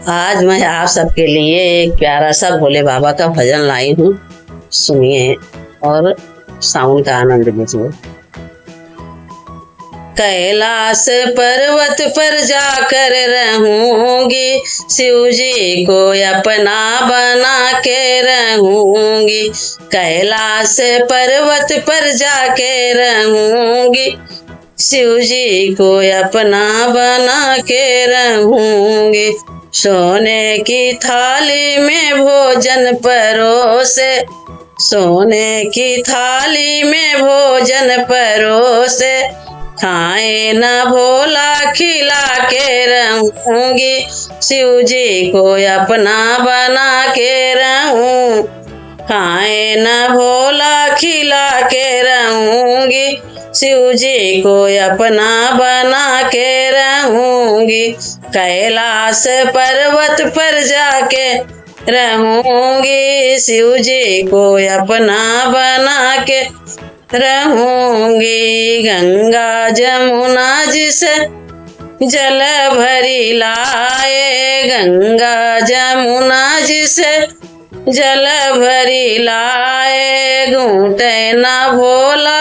आज मैं आप सबके लिए एक प्यारा सा भोले बाबा का भजन लाई हूँ। सुनिए और साउंड का आनंद लीजिए। कैलाश पर्वत पर जाकर रहूंगी, शिव जी को अपना बना के रहूंगी। कैलाश पर्वत पर जाके रहूंगी, शिव जी को अपना बना के रहूंगी। सोने की थाली में भोजन परोसे, सोने की थाली में भोजन परोसे, खाए न भोला खिला के रहूंगी, शिव जी को अपना बना के रहूं। खाए न भोला खिला के रहूंगी, शिव जी को अपना बना के रहूंगी। कैलाश पर्वत पर जाके रहूंगी, शिव जी को अपना बना के रहूंगी। गंगा जमुना जिसे जल भरी लाए, गंगा जमुना जिसे जल भरी लाए, घूटे न भोला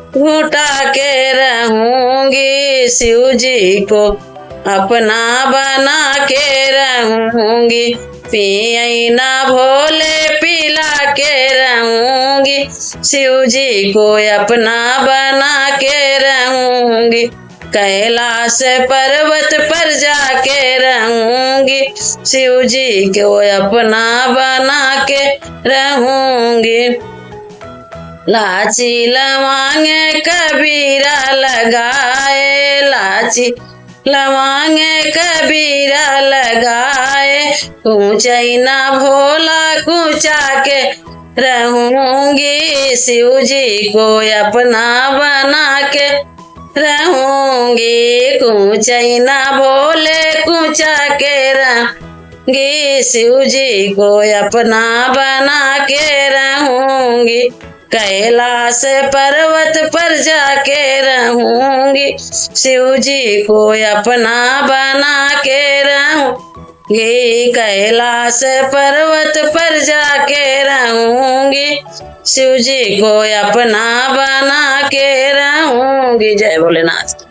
घूटा के रहूंगी, शिव जी को अपना बना के रहूंगी। पिए न भोले पिला के रहूंगी, शिव जी को अपना बना के रहूंगी। कैलाश पर्वत पर जाके रहूंगी, शिव जी को अपना बना के रहूंगी। लाची लवांगे कबीरा लगाए, लाची लवांगे कबीरा लगाए, कुचई ना भोला कुचा के रहूंगी, शिव जी को अपना बना के रहूंगी। कुचई ना भोले कुचा के रहूंगी, शिव जी को अपना बना के रहूंगी। कैलाश पर्वत पर जाके रहूंगी, शिव जी को अपना बना के रहूंगी। कैलाश पर्वत पर जाके रहूंगी, शिव जी को अपना बना के रहूंगी। जय भोलेनाथ।